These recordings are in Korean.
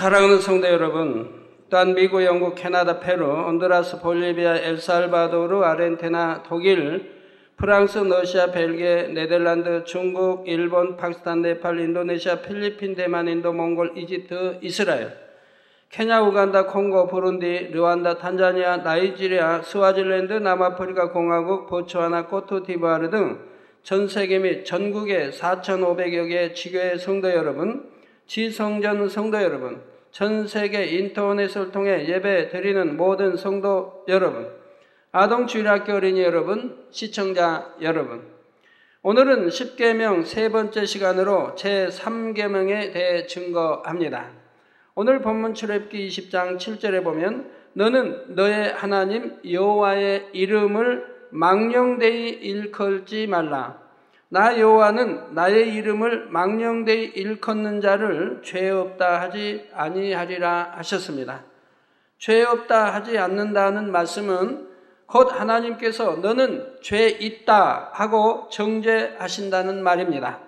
사랑하는 성도 여러분, 또한 미국, 영국, 캐나다, 페루, 온두라스, 볼리비아, 엘살바도르, 아르헨티나, 독일, 프랑스, 러시아, 벨기에, 네덜란드, 중국, 일본, 파키스탄, 네팔, 인도네시아, 필리핀, 대만, 인도, 몽골, 이집트, 이스라엘, 케냐, 우간다, 콩고, 부룬디, 르완다, 탄자니아, 나이지리아, 스와질랜드, 남아프리카 공화국, 보츠와나, 코트디부아르 등 전 세계 및 전국의 4,500여 개의 지교회 성도 여러분, 지성전 성도 여러분, 전 세계 인터넷을 통해 예배 드리는 모든 성도 여러분, 아동주일학교 어린이 여러분, 시청자 여러분, 오늘은 10계명 세 번째 시간으로 제3계명에 대해 증거합니다. 오늘 본문 출애굽기 20장 7절에 보면 너는 너의 하나님 여호와의 이름을 망령되이 일컬지 말라. 나 여호와는 나의 이름을 망령되이 일컫는 자를 죄 없다 하지 아니하리라 하셨습니다. 죄 없다 하지 않는다는 말씀은 곧 하나님께서 너는 죄 있다 하고 정죄하신다는 말입니다.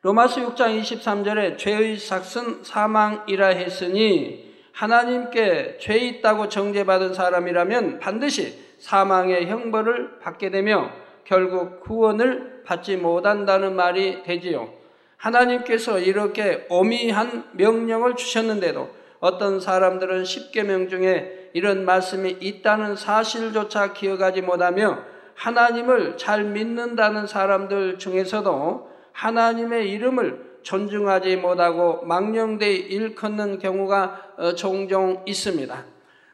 로마서 6장 23절에 죄의 삭은 사망이라 했으니 하나님께 죄 있다고 정죄받은 사람이라면 반드시 사망의 형벌을 받게 되며 결국 구원을 받지 못한다는 말이 되지요. 하나님께서 이렇게 오미한 명령을 주셨는데도 어떤 사람들은 10계명 중에 이런 말씀이 있다는 사실조차 기억하지 못하며 하나님을 잘 믿는다는 사람들 중에서도 하나님의 이름을 존중하지 못하고 망령되이 일컫는 경우가 종종 있습니다.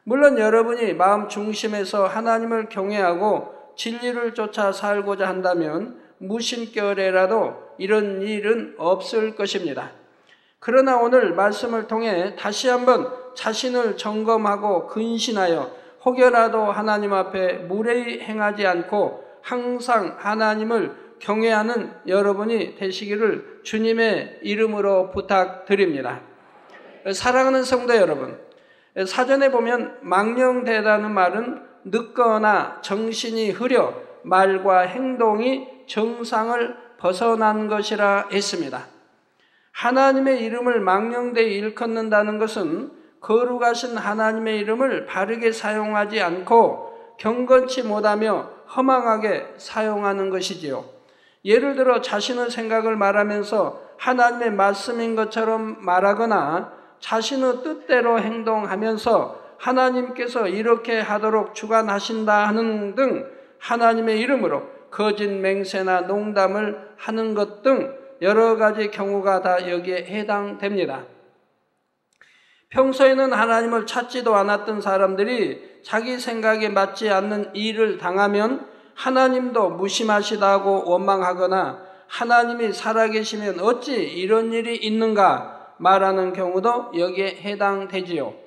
물론 여러분이 마음 중심에서 하나님을 경외하고 진리를 쫓아 살고자 한다면 무심결에라도 이런 일은 없을 것입니다. 그러나 오늘 말씀을 통해 다시 한번 자신을 점검하고 근신하여 혹여라도 하나님 앞에 무례히 행하지 않고 항상 하나님을 경외하는 여러분이 되시기를 주님의 이름으로 부탁드립니다. 사랑하는 성도 여러분, 사전에 보면 망령되다는 말은 늦거나 정신이 흐려 말과 행동이 정상을 벗어난 것이라 했습니다. 하나님의 이름을 망령되이 일컫는다는 것은 거룩하신 하나님의 이름을 바르게 사용하지 않고 경건치 못하며 허망하게 사용하는 것이지요. 예를 들어 자신의 생각을 말하면서 하나님의 말씀인 것처럼 말하거나 자신의 뜻대로 행동하면서 하나님께서 이렇게 하도록 주관하신다 하는 등 하나님의 이름으로 거짓 맹세나 농담을 하는 것 등 여러 가지 경우가 다 여기에 해당됩니다. 평소에는 하나님을 찾지도 않았던 사람들이 자기 생각에 맞지 않는 일을 당하면 하나님도 무심하시다고 원망하거나 하나님이 살아계시면 어찌 이런 일이 있는가 말하는 경우도 여기에 해당되지요.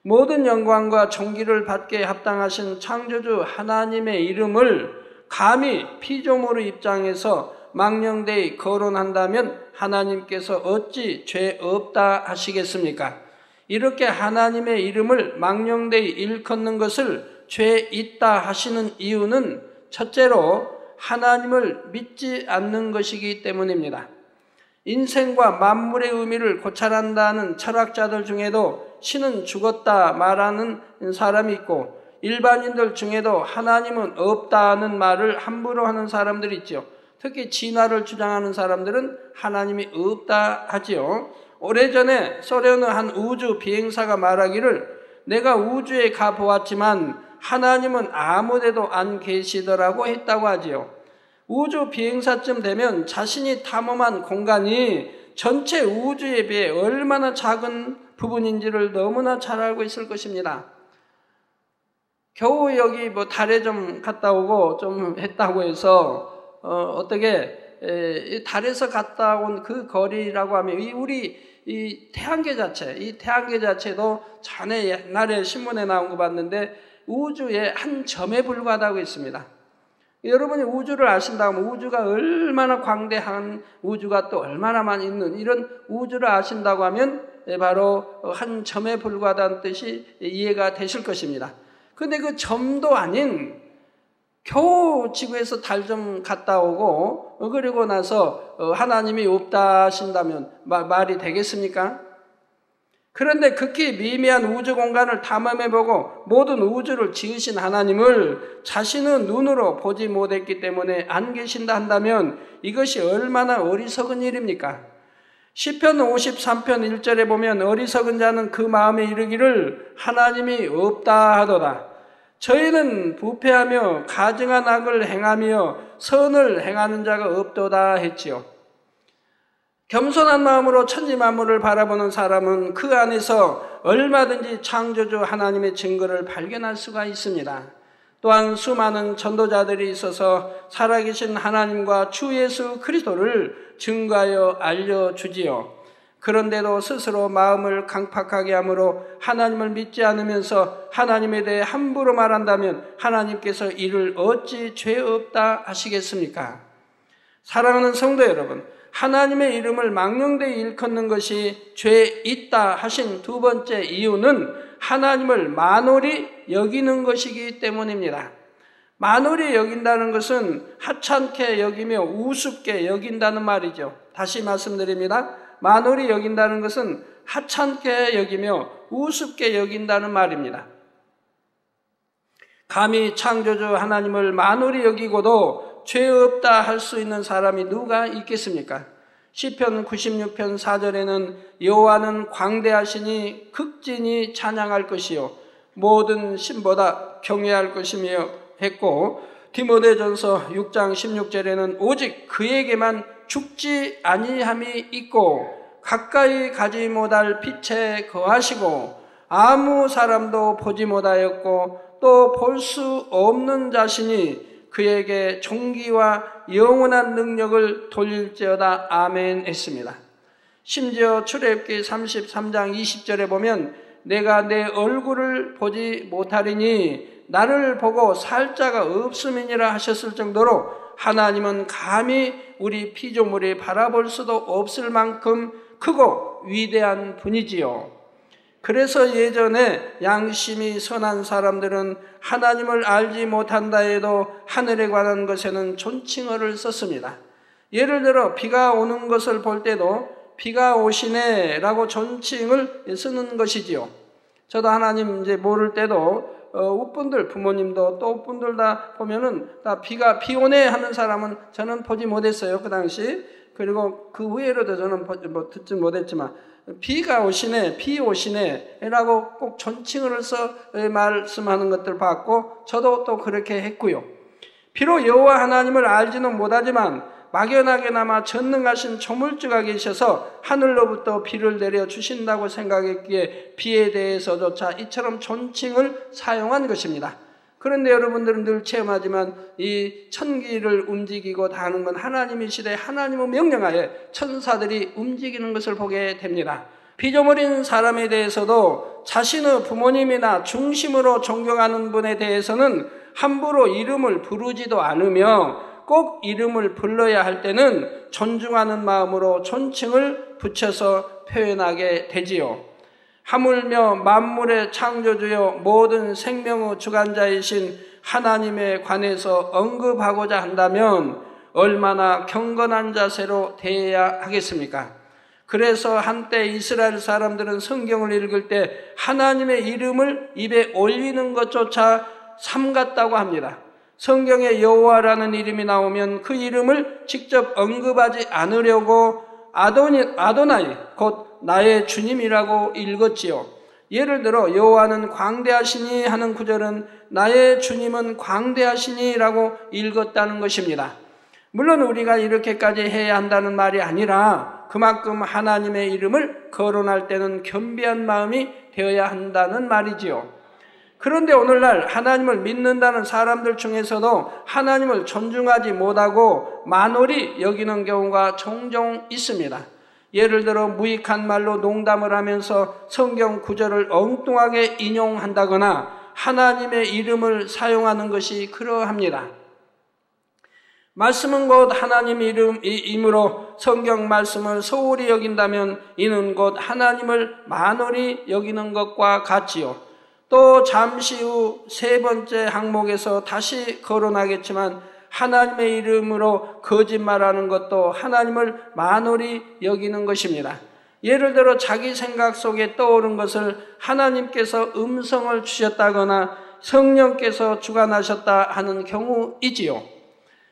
모든 영광과 존귀를 받게 합당하신 창조주 하나님의 이름을 감히 피조물의 입장에서 망령되이 거론한다면 하나님께서 어찌 죄 없다 하시겠습니까? 이렇게 하나님의 이름을 망령되이 일컫는 것을 죄 있다 하시는 이유는 첫째로 하나님을 믿지 않는 것이기 때문입니다. 인생과 만물의 의미를 고찰한다는 철학자들 중에도 신은 죽었다 말하는 사람이 있고 일반인들 중에도 하나님은 없다는 말을 함부로 하는 사람들이 있죠. 특히 진화를 주장하는 사람들은 하나님이 없다 하지요. 오래전에 소련의 한 우주 비행사가 말하기를 내가 우주에 가보았지만 하나님은 아무데도 안 계시더라고 했다고 하지요. 우주 비행사쯤 되면 자신이 탐험한 공간이 전체 우주에 비해 얼마나 작은 부분인지를 너무나 잘 알고 있을 것입니다. 겨우 여기 달에 좀 갔다 오고 좀 했다고 해서 어떻게 달에서 갔다 온 그 거리라고 하면 이 태양계 자체도 전에 옛날에 신문에 나온 거 봤는데 우주의 한 점에 불과하다고 했습니다. 여러분이 우주를 아신다면 우주가 얼마나 광대한 우주가 또 얼마나 많이 있는 이런 우주를 아신다고 하면 바로 한 점에 불과하다는 뜻이 이해가 되실 것입니다. 그런데 그 점도 아닌 겨우 지구에서 달 좀 갔다 오고 그리고 나서 하나님이 없다 하신다면 말이 되겠습니까? 그런데 극히 미미한 우주 공간을 탐험해보고 모든 우주를 지으신 하나님을 자신의 눈으로 보지 못했기 때문에 안 계신다 한다면 이것이 얼마나 어리석은 일입니까? 시편 53편 1절에 보면 어리석은 자는 그 마음에 이르기를 하나님이 없다 하도다. 저희는 부패하며 가증한 악을 행하며 선을 행하는 자가 없도다 했지요. 겸손한 마음으로 천지 만물을 바라보는 사람은 그 안에서 얼마든지 창조주 하나님의 증거를 발견할 수가 있습니다. 또한 수많은 전도자들이 있어서 살아계신 하나님과 주 예수 그리스도를 증거하여 알려주지요. 그런데도 스스로 마음을 강팍하게 함으로 하나님을 믿지 않으면서 하나님에 대해 함부로 말한다면 하나님께서 이를 어찌 죄 없다 하시겠습니까? 사랑하는 성도 여러분, 하나님의 이름을 망령되이 일컫는 것이 죄 있다 하신 두 번째 이유는 하나님을 만홀히 여기는 것이기 때문입니다. 만홀히 여긴다는 것은 하찮게 여기며 우습게 여긴다는 말이죠. 다시 말씀드립니다. 만홀히 여긴다는 것은 하찮게 여기며 우습게 여긴다는 말입니다. 감히 창조주 하나님을 만홀히 여기고도 죄 없다 할 수 있는 사람이 누가 있겠습니까? 시편 96편 4절에는 여호와는 광대하시니 극진히 찬양할 것이요 모든 신보다 경외할 것이며 했고, 디모데전서 6장 16절에는 오직 그에게만 죽지 아니함이 있고 가까이 가지 못할 빛에 거하시고 아무 사람도 보지 못하였고 또 볼 수 없는 자신이 그에게 존귀와 영원한 능력을 돌릴지어다. 아멘 했습니다. 심지어 출애굽기 33장 20절에 보면 내가 내 얼굴을 보지 못하리니 나를 보고 살 자가 없음이니라 하셨을 정도로 하나님은 감히 우리 피조물이 바라볼 수도 없을 만큼 크고 위대한 분이지요. 그래서 예전에 양심이 선한 사람들은 하나님을 알지 못한다 해도 하늘에 관한 것에는 존칭어를 썼습니다. 예를 들어 비가 오는 것을 볼 때도 비가 오시네 라고 존칭을 쓰는 것이지요. 저도 하나님 이제 모를 때도 웃분들, 부모님도 또 웃분들 다 보면은 다 비 오네 하는 사람은 저는 보지 못했어요, 그 당시. 그리고 그 후에로도 저는 듣지 못했지만 비가 오시네, 비 오시네 라고 꼭 존칭어를 써 말씀하는 것들 봤고 저도 또 그렇게 했고요. 비록 여호와 하나님을 알지는 못하지만 막연하게나마 전능하신 조물주가 계셔서 하늘로부터 비를 내려 주신다고 생각했기에 비에 대해서조차 이처럼 존칭을 사용한 것입니다. 그런데 여러분들은 늘 체험하지만 이 천기를 움직이고 다 하는 건 하나님이시되 하나님의 명령하에 천사들이 움직이는 것을 보게 됩니다. 피조물인 사람에 대해서도 자신의 부모님이나 중심으로 존경하는 분에 대해서는 함부로 이름을 부르지도 않으며 꼭 이름을 불러야 할 때는 존중하는 마음으로 존칭을 붙여서 표현하게 되지요. 하물며 만물의 창조주여 모든 생명의 주관자이신 하나님에 관해서 언급하고자 한다면 얼마나 경건한 자세로 대해야 하겠습니까? 그래서 한때 이스라엘 사람들은 성경을 읽을 때 하나님의 이름을 입에 올리는 것조차 삼갔다고 합니다. 성경에 여호와라는 이름이 나오면 그 이름을 직접 언급하지 않으려고 아도나이 곧 나의 주님이라고 읽었지요. 예를 들어 여호와는 광대하시니 하는 구절은 나의 주님은 광대하시니 라고 읽었다는 것입니다. 물론 우리가 이렇게까지 해야 한다는 말이 아니라 그만큼 하나님의 이름을 거론할 때는 겸비한 마음이 되어야 한다는 말이지요. 그런데 오늘날 하나님을 믿는다는 사람들 중에서도 하나님을 존중하지 못하고 만홀히 여기는 경우가 종종 있습니다. 예를 들어 무익한 말로 농담을 하면서 성경 구절을 엉뚱하게 인용한다거나 하나님의 이름을 사용하는 것이 그러합니다. 말씀은 곧 하나님 이름이므로 성경 말씀을 소홀히 여긴다면 이는 곧 하나님을 만홀히 여기는 것과 같지요. 또 잠시 후 세 번째 항목에서 다시 거론하겠지만 하나님의 이름으로 거짓말하는 것도 하나님을 만홀히 여기는 것입니다. 예를 들어 자기 생각 속에 떠오른 것을 하나님께서 음성을 주셨다거나 성령께서 주관하셨다 하는 경우이지요.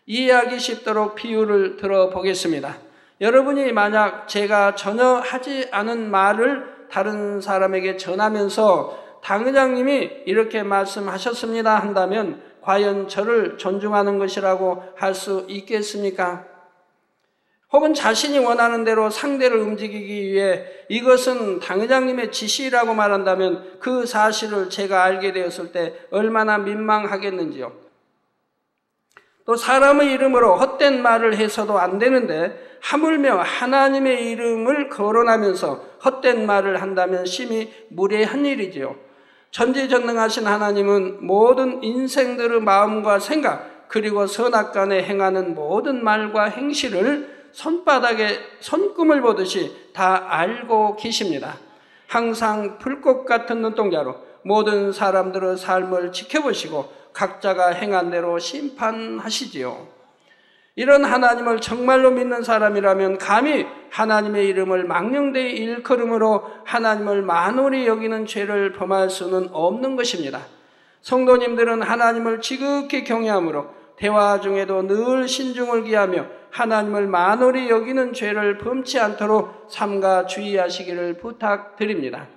이해하기 쉽도록 비유를 들어보겠습니다. 여러분이 만약 제가 전혀 하지 않은 말을 다른 사람에게 전하면서 당 의장님이 이렇게 말씀하셨습니다 한다면 과연 저를 존중하는 것이라고 할 수 있겠습니까? 혹은 자신이 원하는 대로 상대를 움직이기 위해 이것은 당 의장님의 지시라고 말한다면 그 사실을 제가 알게 되었을 때 얼마나 민망하겠는지요. 또 사람의 이름으로 헛된 말을 해서도 안 되는데 하물며 하나님의 이름을 거론하면서 헛된 말을 한다면 심히 무례한 일이지요. 전지전능하신 하나님은 모든 인생들의 마음과 생각 그리고 선악간에 행하는 모든 말과 행실을 손바닥에 손금을 보듯이 다 알고 계십니다. 항상 불꽃 같은 눈동자로 모든 사람들의 삶을 지켜보시고 각자가 행한 대로 심판하시지요. 이런 하나님을 정말로 믿는 사람이라면 감히 하나님의 이름을 망령되이 일컬음으로 하나님을 만홀히 여기는 죄를 범할 수는 없는 것입니다. 성도님들은 하나님을 지극히 경외함으로 대화 중에도 늘 신중을 기하며 하나님을 만홀히 여기는 죄를 범치 않도록 삼가 주의하시기를 부탁드립니다.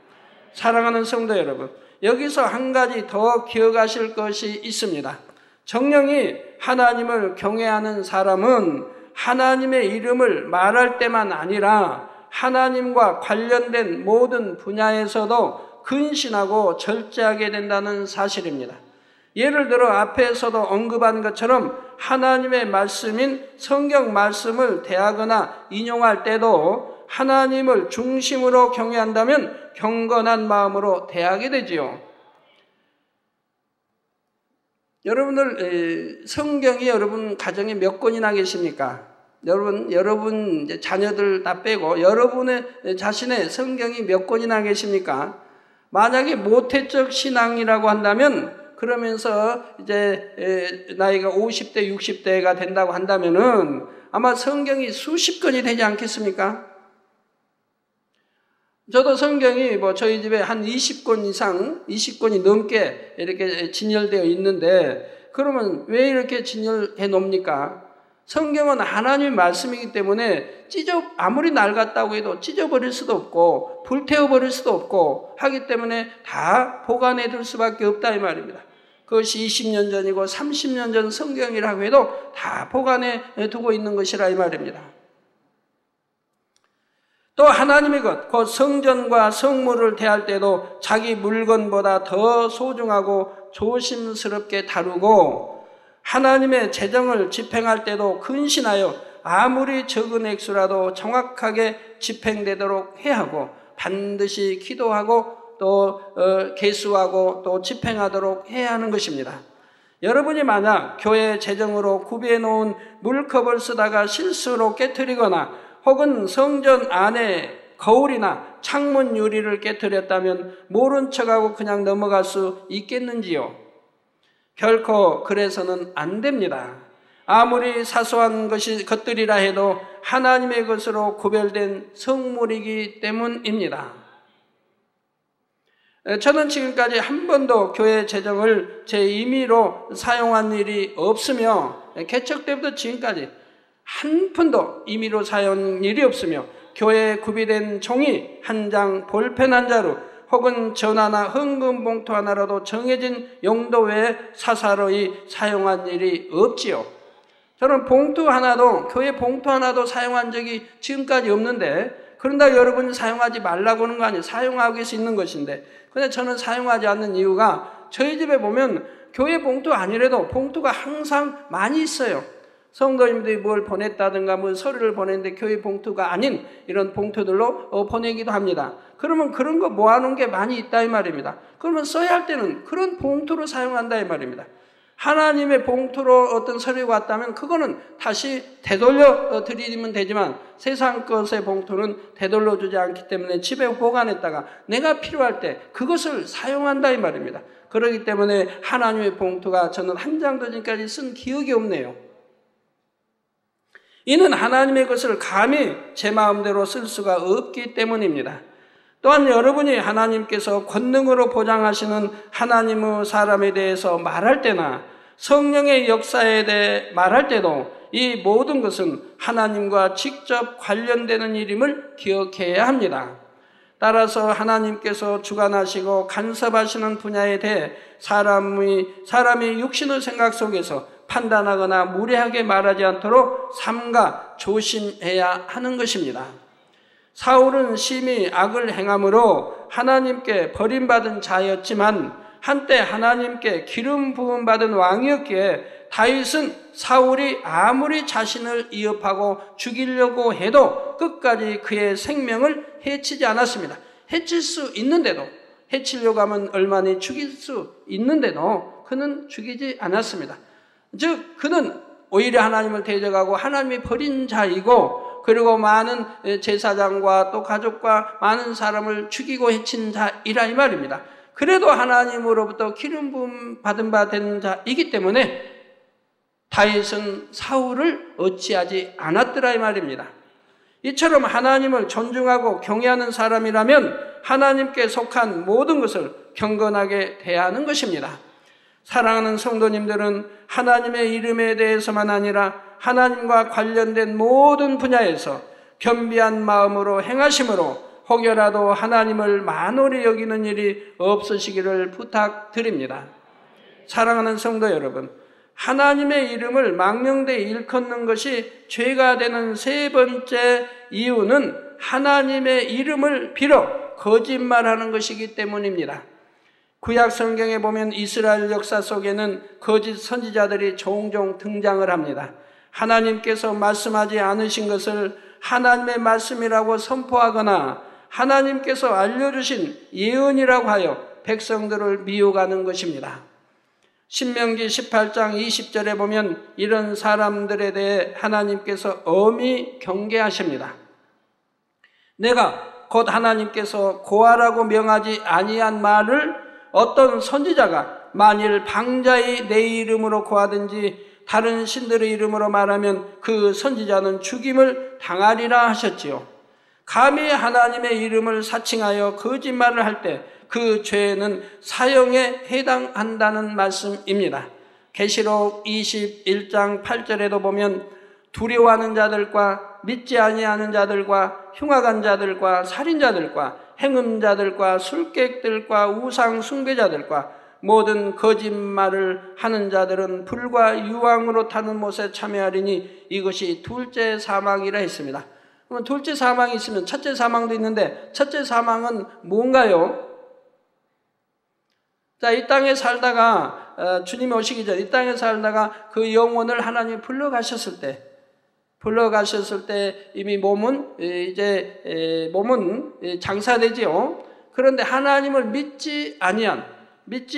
사랑하는 성도 여러분, 여기서 한 가지 더 기억하실 것이 있습니다. 정령이 하나님을 경외하는 사람은 하나님의 이름을 말할 때만 아니라 하나님과 관련된 모든 분야에서도 근신하고 절제하게 된다는 사실입니다. 예를 들어 앞에서도 언급한 것처럼 하나님의 말씀인 성경 말씀을 대하거나 인용할 때도 하나님을 중심으로 경외한다면 경건한 마음으로 대하게 되지요. 여러분들 성경이 여러분 가정에 몇 권이나 계십니까? 여러분 이제 자녀들 다 빼고 여러분의 자신의 성경이 몇 권이나 계십니까? 만약에 모태적 신앙이라고 한다면 그러면서 이제 나이가 50대, 60대가 된다고 한다면은 아마 성경이 수십 권이 되지 않겠습니까? 저도 성경이 저희 집에 한 20권 이상, 20권이 넘게 이렇게 진열되어 있는데 그러면 왜 이렇게 진열해 놓습니까? 성경은 하나님의 말씀이기 때문에 아무리 낡았다고 해도 찢어버릴 수도 없고 불태워버릴 수도 없고 하기 때문에 다 보관해 둘 수밖에 없다 이 말입니다. 그것이 20년 전이고 30년 전 성경이라고 해도 다 보관해 두고 있는 것이라 이 말입니다. 또 하나님의 것, 곧 성전과 성물을 대할 때도 자기 물건보다 더 소중하고 조심스럽게 다루고 하나님의 재정을 집행할 때도 근신하여 아무리 적은 액수라도 정확하게 집행되도록 해야 하고 반드시 기도하고 또 계수하고 또 집행하도록 해야 하는 것입니다. 여러분이 만약 교회 재정으로 구비해 놓은 물컵을 쓰다가 실수로 깨트리거나 혹은 성전 안에 거울이나 창문 유리를 깨트렸다면 모른 척하고 그냥 넘어갈 수 있겠는지요? 결코 그래서는 안 됩니다. 아무리 사소한 것들이라 해도 하나님의 것으로 구별된 성물이기 때문입니다. 저는 지금까지 한 번도 교회 재정을 제 임의로 사용한 일이 없으며 개척 때부터 지금까지 한 푼도 임의로 사용한 일이 없으며 교회에 구비된 종이 한 장, 볼펜 한 자루 혹은 전화나 헌금 봉투 하나라도 정해진 용도 외에 사사로이 사용한 일이 없지요. 저는 교회 봉투 하나도 사용한 적이 지금까지 없는데 그런다 여러분이 사용하지 말라고 하는 거 아니에요. 사용하고 계시 있는 것인데 근데 저는 사용하지 않는 이유가 저희 집에 보면 교회 봉투 아니라도 봉투가 항상 많이 있어요. 성도님들이 뭘 보냈다든가 서류를 보냈는데 교회 봉투가 아닌 이런 봉투들로 보내기도 합니다. 그러면 그런 거 모아놓은 게 많이 있다 이 말입니다. 그러면 써야 할 때는 그런 봉투로 사용한다 이 말입니다. 하나님의 봉투로 어떤 서류가 왔다면 그거는 다시 되돌려 드리면 되지만 세상 것의 봉투는 되돌려 주지 않기 때문에 집에 보관했다가 내가 필요할 때 그것을 사용한다 이 말입니다. 그렇기 때문에 하나님의 봉투가 저는 한 장도 지금까지 쓴 기억이 없네요. 이는 하나님의 것을 감히 제 마음대로 쓸 수가 없기 때문입니다. 또한 여러분이 하나님께서 권능으로 보장하시는 하나님의 사람에 대해서 말할 때나 성령의 역사에 대해 말할 때도 이 모든 것은 하나님과 직접 관련되는 일임을 기억해야 합니다. 따라서 하나님께서 주관하시고 간섭하시는 분야에 대해 사람이 육신의 생각 속에서 판단하거나 무례하게 말하지 않도록 삼가 조심해야 하는 것입니다. 사울은 심히 악을 행함으로 하나님께 버림받은 자였지만 한때 하나님께 기름 부음 받은 왕이었기에 다윗은 사울이 아무리 자신을 위협하고 죽이려고 해도 끝까지 그의 생명을 해치지 않았습니다. 해칠 수 있는데도, 해치려고 하면 얼마나 죽일 수 있는데도 그는 죽이지 않았습니다. 즉 그는 오히려 하나님을 대적하고 하나님이 버린 자이고, 그리고 많은 제사장과 또 가족과 많은 사람을 죽이고 해친 자이라 이 말입니다. 그래도 하나님으로부터 기름 부음 받은 바 된 자이기 때문에 다윗은 사울을 어찌하지 않았더라 이 말입니다. 이처럼 하나님을 존중하고 경외하는 사람이라면 하나님께 속한 모든 것을 경건하게 대하는 것입니다. 사랑하는 성도님들은 하나님의 이름에 대해서만 아니라 하나님과 관련된 모든 분야에서 겸비한 마음으로 행하심으로 혹여라도 하나님을 만홀히 여기는 일이 없으시기를 부탁드립니다. 사랑하는 성도 여러분, 하나님의 이름을 망령되이 일컫는 것이 죄가 되는 세 번째 이유는 하나님의 이름을 빌어 거짓말하는 것이기 때문입니다. 구약 성경에 보면 이스라엘 역사 속에는 거짓 선지자들이 종종 등장을 합니다. 하나님께서 말씀하지 않으신 것을 하나님의 말씀이라고 선포하거나 하나님께서 알려주신 예언이라고 하여 백성들을 미혹하는 것입니다. 신명기 18장 20절에 보면 이런 사람들에 대해 하나님께서 엄히 경계하십니다. 내가 곧 하나님께서 고하라고 명하지 아니한 말을 어떤 선지자가 만일 방자히 내 이름으로 고하든지 다른 신들의 이름으로 말하면 그 선지자는 죽임을 당하리라 하셨지요. 감히 하나님의 이름을 사칭하여 거짓말을 할 때 그 죄는 사형에 해당한다는 말씀입니다. 계시록 21장 8절에도 보면 두려워하는 자들과 믿지 아니하는 자들과 흉악한 자들과 살인자들과 행음자들과 술객들과 우상 숭배자들과 모든 거짓말을 하는 자들은 불과 유황으로 타는 못에 참여하리니 이것이 둘째 사망이라 했습니다. 그러면 둘째 사망이 있으면 첫째 사망도 있는데 첫째 사망은 뭔가요? 자, 이 땅에 살다가 주님이 오시기 전에 이 땅에 살다가 그 영혼을 하나님이 불러가셨을 때 이미 몸은 장사되지요. 그런데 하나님을 믿지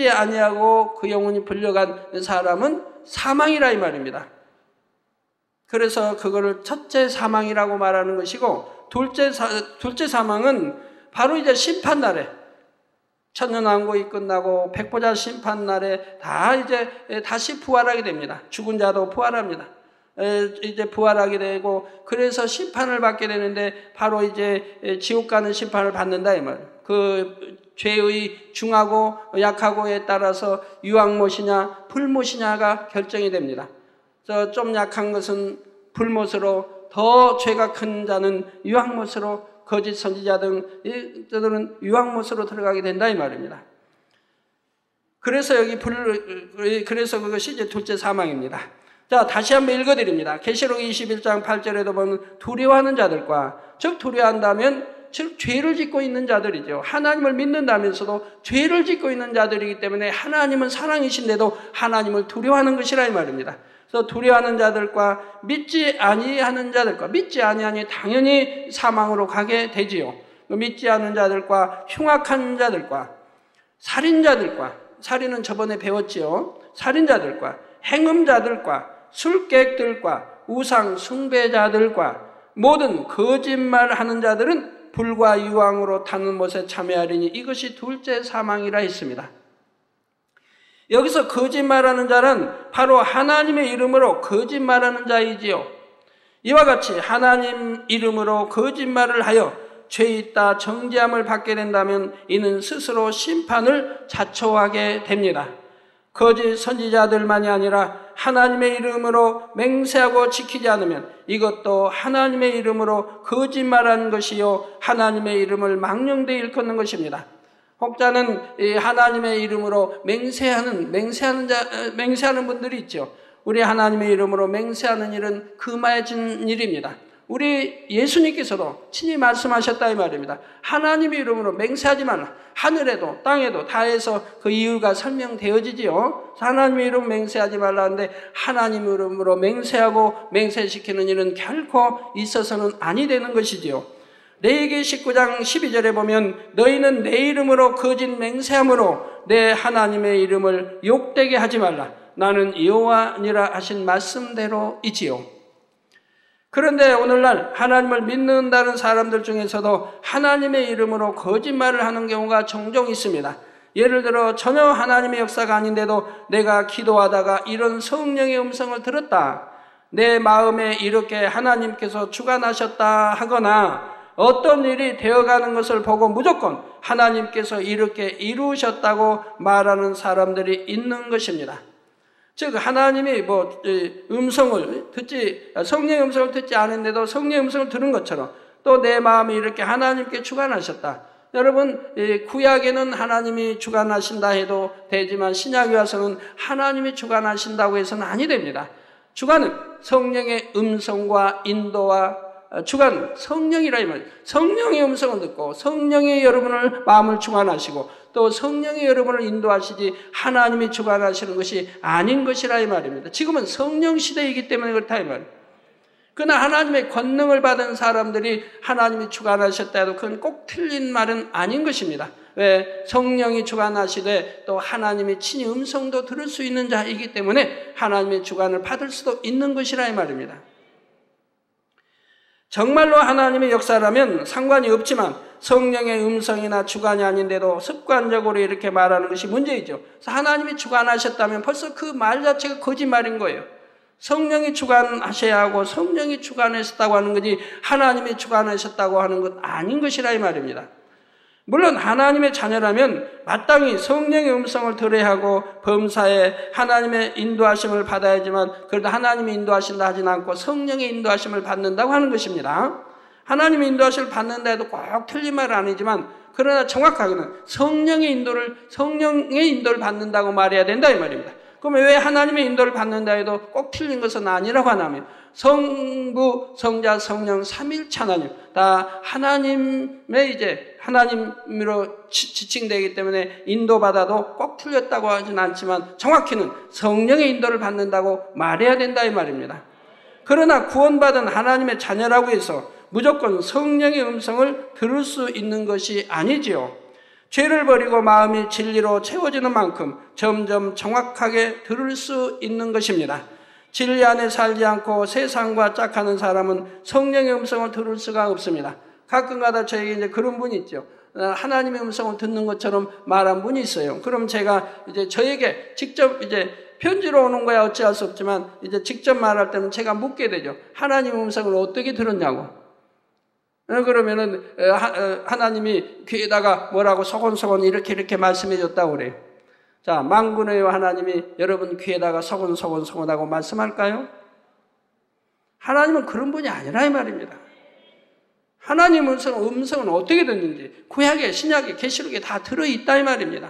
아니하고 그 영혼이 불려간 사람은 사망이라 이 말입니다. 그래서 그거를 첫째 사망이라고 말하는 것이고, 둘째 사망은 바로 이제 심판날에, 천년왕국이 끝나고 백보자 심판날에 다시 부활하게 됩니다. 죽은 자도 부활합니다. 이제 부활하게 되고, 그래서 심판을 받게 되는데 바로 이제 지옥 가는 심판을 받는다 이 말이에요. 그 죄의 중하고 약하고에 따라서 유황못이냐 불못이냐가 결정이 됩니다. 좀 약한 것은 불못으로, 더 죄가 큰 자는 유황못으로, 거짓 선지자 등들은 유황못으로 들어가게 된다 이 말입니다. 그래서 그래서 그것이 이제 둘째 사망입니다. 자, 다시 한번 읽어드립니다. 계시록 21장 8절에도 보면 두려워하는 자들과, 즉 두려워한다면 즉 죄를 짓고 있는 자들이죠. 하나님을 믿는다면서도 죄를 짓고 있는 자들이기 때문에 하나님은 사랑이신데도 하나님을 두려워하는 것이라 이 말입니다. 그래서 두려워하는 자들과 믿지 아니하는 자들과, 믿지 아니하니 당연히 사망으로 가게 되지요. 믿지 않는 자들과 흉악한 자들과 살인자들과, 살인은 저번에 배웠지요. 살인자들과 행음자들과 술객들과 우상 숭배자들과 모든 거짓말하는 자들은 불과 유황으로 타는 못에 참여하리니 이것이 둘째 사망이라 했습니다. 여기서 거짓말하는 자는 바로 하나님의 이름으로 거짓말하는 자이지요. 이와 같이 하나님 이름으로 거짓말을 하여 죄 있다 정죄함을 받게 된다면 이는 스스로 심판을 자초하게 됩니다. 거짓 선지자들만이 아니라 하나님의 이름으로 맹세하고 지키지 않으면 이것도 하나님의 이름으로 거짓말하는 것이요 하나님의 이름을 망령되이 일컫는 것입니다. 혹자는 하나님의 이름으로 맹세하는 분들이 있죠. 우리 하나님의 이름으로 맹세하는 일은 금해진 일입니다. 우리 예수님께서도 친히 말씀하셨다 이 말입니다. 하나님의 이름으로 맹세하지 말라. 하늘에도 땅에도 다해서 그 이유가 설명되어지지요. 하나님의 이름으로 맹세하지 말라는데 하나님의 이름으로 맹세하고 맹세시키는 일은 결코 있어서는 아니 되는 것이지요. 레위기 19장 12절에 보면 너희는 내 이름으로 거짓 맹세함으로 내 하나님의 이름을 욕되게 하지 말라. 나는 여호와니라 하신 말씀대로이지요. 그런데 오늘날 하나님을 믿는다는 사람들 중에서도 하나님의 이름으로 거짓말을 하는 경우가 종종 있습니다. 예를 들어 전혀 하나님의 역사가 아닌데도 내가 기도하다가 이런 성령의 음성을 들었다. 내 마음에 이렇게 하나님께서 주관하셨다 하거나 어떤 일이 되어가는 것을 보고 무조건 하나님께서 이렇게 이루셨다고 말하는 사람들이 있는 것입니다. 즉 하나님이 성령의 음성을 듣지 않은데도 성령의 음성을 들은 것처럼 또 내 마음이 이렇게 하나님께 주관하셨다. 여러분 구약에는 하나님이 주관하신다 해도 되지만 신약에 와서는 하나님이 주관하신다고 해서는 아니 됩니다. 주관은 성령의 음성과 인도와 주관, 성령이라 이 말이에요. 성령의 음성을 듣고 성령의 여러분을 마음을 주관하시고 또 성령의 여러분을 인도하시지 하나님이 주관하시는 것이 아닌 것이라 이 말입니다. 지금은 성령 시대이기 때문에 그렇다 이 말이에요. 그러나 하나님의 권능을 받은 사람들이 하나님이 주관하셨다 해도 그건 꼭 틀린 말은 아닌 것입니다. 왜? 성령이 주관하시되 또 하나님이 친히 음성도 들을 수 있는 자이기 때문에 하나님의 주관을 받을 수도 있는 것이라 이 말입니다. 정말로 하나님의 역사라면 상관이 없지만 성령의 음성이나 주관이 아닌데도 습관적으로 이렇게 말하는 것이 문제이죠. 그래서 하나님이 주관하셨다면 벌써 그 말 자체가 거짓말인 거예요. 성령이 주관하셔야 하고 성령이 주관하셨다고 하는 거지 하나님이 주관하셨다고 하는 것 아닌 것이라 이 말입니다. 물론 하나님의 자녀라면 마땅히 성령의 음성을 들어야 하고 범사에 하나님의 인도하심을 받아야지만 그래도 하나님이 인도하신다 하진 않고 성령의 인도하심을 받는다고 하는 것입니다. 하나님의 인도하심을 받는다 해도 꼭 틀린 말은 아니지만 그러나 정확하게는 성령의 인도를 받는다고 말해야 된다 이 말입니다. 그러면 왜 하나님의 인도를 받는다 해도 꼭 틀린 것은 아니라고 하냐면 성부, 성자, 성령 삼일체 하나님 다 하나님으로 지칭되기 때문에 인도받아도 꼭 틀렸다고 하진 않지만 정확히는 성령의 인도를 받는다고 말해야 된다 이 말입니다. 그러나 구원받은 하나님의 자녀라고 해서 무조건 성령의 음성을 들을 수 있는 것이 아니지요. 죄를 버리고 마음이 진리로 채워지는 만큼 점점 정확하게 들을 수 있는 것입니다. 진리 안에 살지 않고 세상과 짝하는 사람은 성령의 음성을 들을 수가 없습니다. 가끔가다 저에게 이제 그런 분이 있죠. 하나님의 음성을 듣는 것처럼 말한 분이 있어요. 그럼 제가 이제 저에게 직접 편지로 오는 거야 어찌할 수 없지만 직접 말할 때는 제가 묻게 되죠. 하나님의 음성을 어떻게 들었냐고. 그러면은 하나님이 귀에다가 뭐라고 소곤소곤 이렇게 말씀해 줬다고 그래요. 자, 만군의 하나님이 여러분 귀에다가 소곤소곤하고 말씀할까요? 하나님은 그런 분이 아니라 이 말입니다. 하나님 음성은 어떻게 듣는지 구약에 신약에 계시록에 다 들어있다 이 말입니다.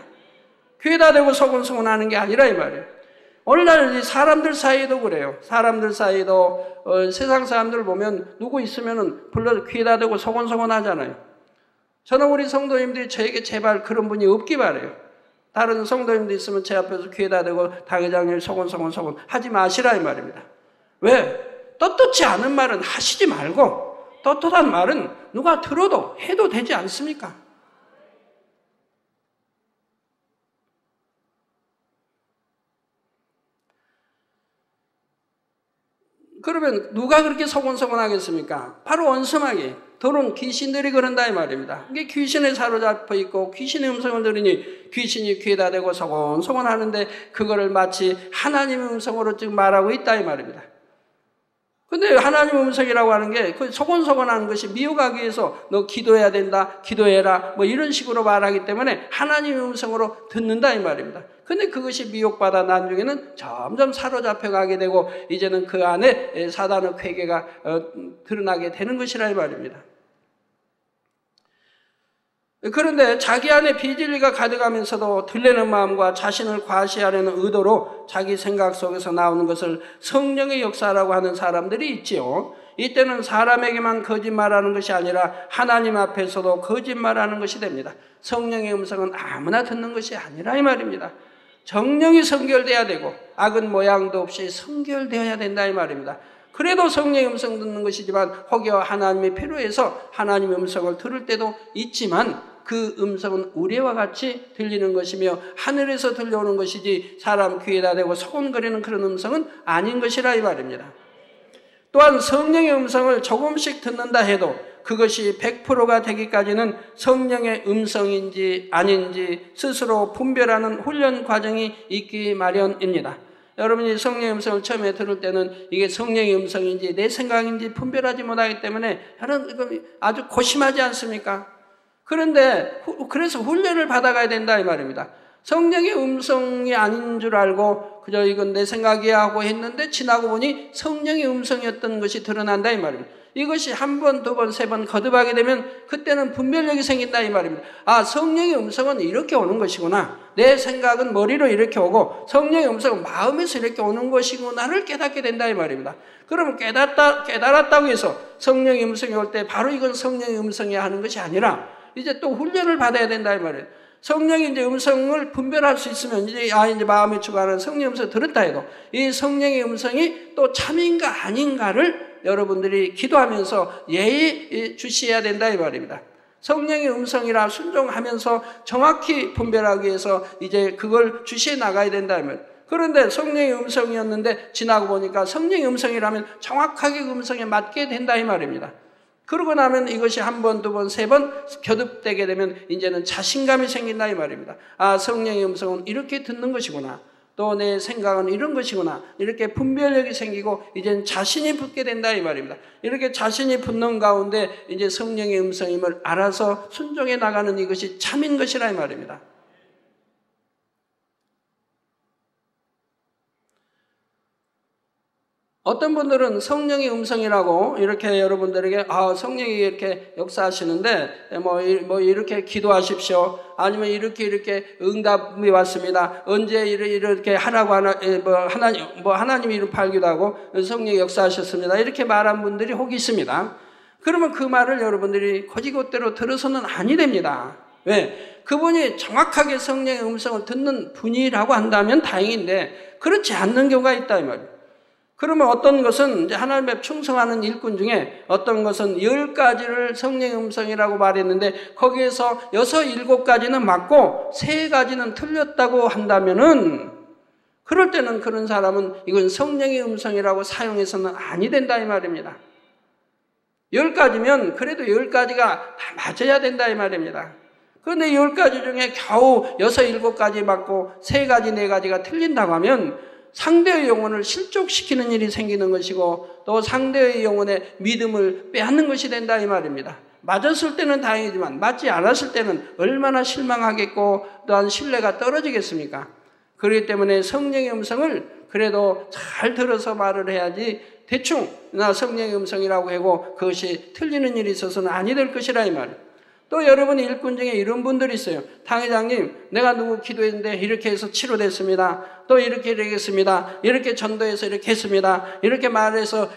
귀에다 대고 소곤소곤하는 게 아니라 이 말이에요. 오늘날 사람들 사이도 그래요. 사람들 사이도 세상 사람들 보면 누구 있으면은 불러 귀에다 대고 소곤소곤 하잖아요. 저는 우리 성도님들이 저에게 제발 그런 분이 없기 바라요. 다른 성도님들 있으면 제 앞에서 귀에다 대고 당회장님 소곤소곤 하지 마시라 이 말입니다. 왜? 떳떳지 않은 말은 하시지 말고 떳떳한 말은 누가 들어도 해도 되지 않습니까? 그러면 누가 그렇게 소곤소곤 하겠습니까? 바로 원수마귀, 더러운 귀신들이 그런다 이 말입니다. 이게 귀신에 사로잡혀 있고 귀신의 음성을 들으니 귀신이 귀에다 대고 소곤소곤 하는데 그거를 마치 하나님의 음성으로 지금 말하고 있다 이 말입니다. 근데 하나님 음성이라고 하는 게 그 소곤소곤하는 것이 미혹하기 위해서 너 기도해야 된다, 기도해라 뭐 이런 식으로 말하기 때문에 하나님 음성으로 듣는다 이 말입니다. 근데 그것이 미혹받아 나중에는 점점 사로잡혀 가게 되고 이제는 그 안에 사단의 쾌계가 드러나게 되는 것이라 이 말입니다. 그런데 자기 안에 비진리가 가득하면서도 들리는 마음과 자신을 과시하려는 의도로 자기 생각 속에서 나오는 것을 성령의 역사라고 하는 사람들이 있지요. 이때는 사람에게만 거짓말하는 것이 아니라 하나님 앞에서도 거짓말하는 것이 됩니다. 성령의 음성은 아무나 듣는 것이 아니라 이 말입니다. 정령이 성결돼야 되고 악은 모양도 없이 성결되어야 된다 이 말입니다. 그래도 성령의 음성 듣는 것이지만 혹여 하나님이 필요해서 하나님의 음성을 들을 때도 있지만 그 음성은 우레와 같이 들리는 것이며 하늘에서 들려오는 것이지 사람 귀에다 대고 소곤거리는 그런 음성은 아닌 것이라 이 말입니다. 또한 성령의 음성을 조금씩 듣는다 해도 그것이 100%가 되기까지는 성령의 음성인지 아닌지 스스로 분별하는 훈련 과정이 있기 마련입니다. 여러분이 성령의 음성을 처음에 들을 때는 이게 성령의 음성인지 내 생각인지 분별하지 못하기 때문에 여러분 아주 고심하지 않습니까? 그런데 그래서 훈련을 받아가야 된다 이 말입니다. 성령의 음성이 아닌 줄 알고 그저 이건 내 생각이야 하고 했는데 지나고 보니 성령의 음성이었던 것이 드러난다 이 말입니다. 이것이 한 번, 두 번, 세 번 거듭하게 되면 그때는 분별력이 생긴다 이 말입니다. 아, 성령의 음성은 이렇게 오는 것이구나. 내 생각은 머리로 이렇게 오고 성령의 음성은 마음에서 이렇게 오는 것이구나를 깨닫게 된다 이 말입니다. 그러면 깨달았다고 해서 성령의 음성이 올 때 바로 이건 성령의 음성이야 하는 것이 아니라 이제 또 훈련을 받아야 된다 이 말이에요. 성령이 이제 음성을 분별할 수 있으면 이제 마음에 주관하는 성령의 음성을 들었다 해도 이 성령의 음성이 또 참인가 아닌가를 여러분들이 기도하면서 예의 주시해야 된다 이 말입니다. 성령의 음성이라 순종하면서 정확히 분별하기 위해서 이제 그걸 주시해 나가야 된다 이 말이에요. 그런데 성령의 음성이었는데 지나고 보니까 성령의 음성이라면 정확하게 그 음성에 맞게 된다 이 말입니다. 그러고 나면 이것이 한 번, 두 번, 세 번 겨듭되게 되면 이제는 자신감이 생긴다 이 말입니다. 아, 성령의 음성은 이렇게 듣는 것이구나. 또 내 생각은 이런 것이구나. 이렇게 분별력이 생기고 이제는 자신이 붙게 된다 이 말입니다. 이렇게 자신이 붙는 가운데 이제 성령의 음성임을 알아서 순종해 나가는 이것이 참인 것이라 이 말입니다. 어떤 분들은 성령의 음성이라고 이렇게 여러분들에게 성령이 이렇게 역사하시는데 뭐 이렇게 기도하십시오. 아니면 이렇게 응답이 왔습니다. 언제 이렇게 하라고 하나님이 이름 팔기도 하고 성령이 역사하셨습니다. 이렇게 말한 분들이 혹 있습니다. 그러면 그 말을 여러분들이 곧이곧대로 들어서는 아니 됩니다. 왜? 그분이 정확하게 성령의 음성을 듣는 분이라고 한다면 다행인데 그렇지 않는 경우가 있다 이 말이에요. 그러면 어떤 것은 이제 하나님 앞에 충성하는 일꾼 중에 어떤 것은 10가지를 성령의 음성이라고 말했는데 거기에서 6, 7가지는 맞고 3가지는 틀렸다고 한다면은 그럴 때는 그런 사람은 이건 성령의 음성이라고 사용해서는 아니 된다 이 말입니다. 10가지면 그래도 10가지가 다 맞아야 된다 이 말입니다. 그런데 10가지 중에 겨우 6, 7가지 맞고 3가지, 4가지가 틀린다고 하면 상대의 영혼을 실족시키는 일이 생기는 것이고 또 상대의 영혼의 믿음을 빼앗는 것이 된다 이 말입니다. 맞았을 때는 다행이지만 맞지 않았을 때는 얼마나 실망하겠고 또한 신뢰가 떨어지겠습니까? 그렇기 때문에 성령의 음성을 그래도 잘 들어서 말을 해야지 대충 나 성령의 음성이라고 하고 그것이 틀리는 일이 있어서는 아니 될 것이라 이 말이에요. 또 여러분이 일꾼 중에 이런 분들이 있어요. 당회장님, 내가 누구 기도했는데 이렇게 해서 치료됐습니다. 또 이렇게 했습니다. 이렇게 전도해서 이렇게 했습니다. 이렇게 말해서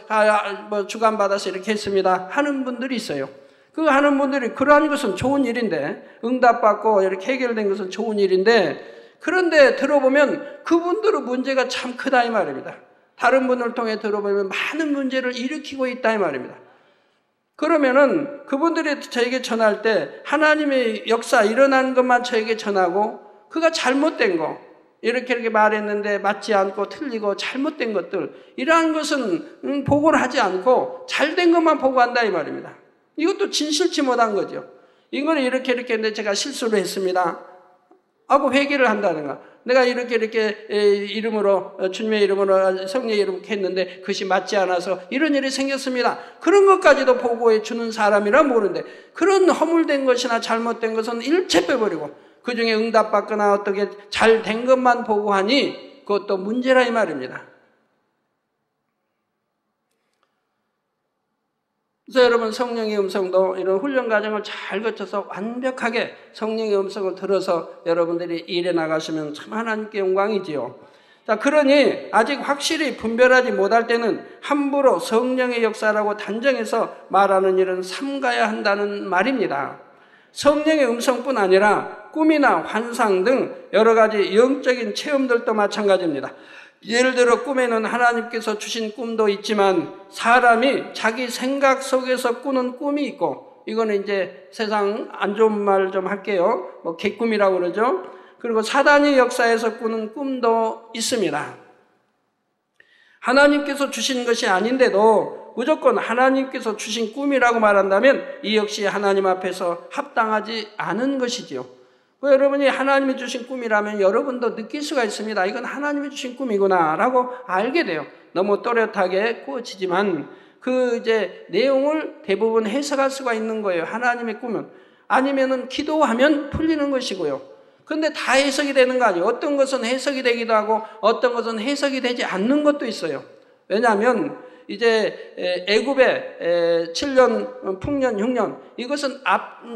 주관받아서 이렇게 했습니다. 하는 분들이 있어요. 그 하는 분들이 그러한 것은 좋은 일인데 응답받고 이렇게 해결된 것은 좋은 일인데 그런데 들어보면 그분들의 문제가 참 크다 이 말입니다. 다른 분을 통해 들어보면 많은 문제를 일으키고 있다 이 말입니다. 그러면은 그분들이 저에게 전할 때 하나님의 역사 일어난 것만 저에게 전하고 그가 잘못된 거 이렇게 말했는데 맞지 않고 틀리고 잘못된 것들 이러한 것은 보고를 하지 않고 잘된 것만 보고한다 이 말입니다. 이것도 진실치 못한 거죠. 이거는 이렇게 했는데 제가 실수를 했습니다 하고 회개를 한다든가 내가 이렇게 이름으로 주님의 이름으로 성령의 이름으로 했는데 그것이 맞지 않아서 이런 일이 생겼습니다. 그런 것까지도 보고해 주는 사람이라 모르는데 그런 허물된 것이나 잘못된 것은 일체 빼버리고 그중에 응답받거나 어떻게 잘 된 것만 보고하니 그것도 문제라 이 말입니다. 그래서 여러분 성령의 음성도 이런 훈련 과정을 잘 거쳐서 완벽하게 성령의 음성을 들어서 여러분들이 일해 나가시면 참 하나님께 영광이지요. 자, 그러니 아직 확실히 분별하지 못할 때는 함부로 성령의 역사라고 단정해서 말하는 일은 삼가야 한다는 말입니다. 성령의 음성뿐 아니라 꿈이나 환상 등 여러 가지 영적인 체험들도 마찬가지입니다. 예를 들어 꿈에는 하나님께서 주신 꿈도 있지만 사람이 자기 생각 속에서 꾸는 꿈이 있고, 이거는 이제 세상 안 좋은 말 좀 할게요. 뭐 개꿈이라고 그러죠. 그리고 사단의 역사에서 꾸는 꿈도 있습니다. 하나님께서 주신 것이 아닌데도 무조건 하나님께서 주신 꿈이라고 말한다면 이 역시 하나님 앞에서 합당하지 않은 것이지요. 여러분이 하나님이 주신 꿈이라면 여러분도 느낄 수가 있습니다. 이건 하나님이 주신 꿈이구나 라고 알게 돼요. 너무 또렷하게 꾸어지지만 그 이제 내용을 대부분 해석할 수가 있는 거예요. 하나님의 꿈은. 아니면은 기도하면 풀리는 것이고요. 근데 다 해석이 되는 거 아니에요. 어떤 것은 해석이 되기도 하고 어떤 것은 해석이 되지 않는 것도 있어요. 왜냐하면 이제 애굽의 7년 풍년 흉년, 이것은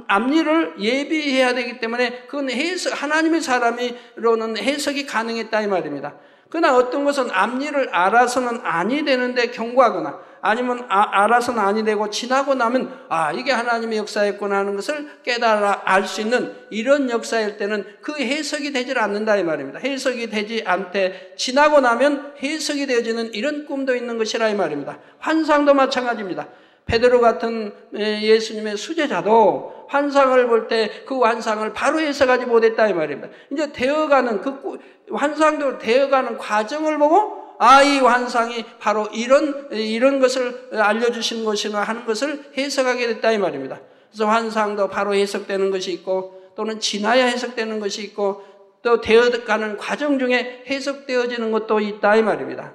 앞일을 예비해야 되기 때문에 그건 해석, 하나님의 사람이로는 해석이 가능했다 이 말입니다. 그러나 어떤 것은 앞일을 알아서는 아니 되는데 경고하거나 아니면 알아서는 아니 되고 지나고 나면 이게 하나님의 역사였구나 하는 것을 깨달아 알 수 있는 이런 역사일 때는 그 해석이 되질 않는다 이 말입니다. 해석이 되지 않되 지나고 나면 해석이 되어지는 이런 꿈도 있는 것이라 이 말입니다. 환상도 마찬가지입니다. 베드로 같은 예수님의 수제자도 환상을 볼 때 그 환상을 바로 해석하지 못했다 이 말입니다. 이제 되어가는 그 환상도 되어가는 과정을 보고 이 환상이 바로 이런 것을 알려주신 것이나 하는 것을 해석하게 됐다 이 말입니다. 그래서 환상도 바로 해석되는 것이 있고 또는 지나야 해석되는 것이 있고 또 되어가는 과정 중에 해석되어지는 것도 있다 이 말입니다.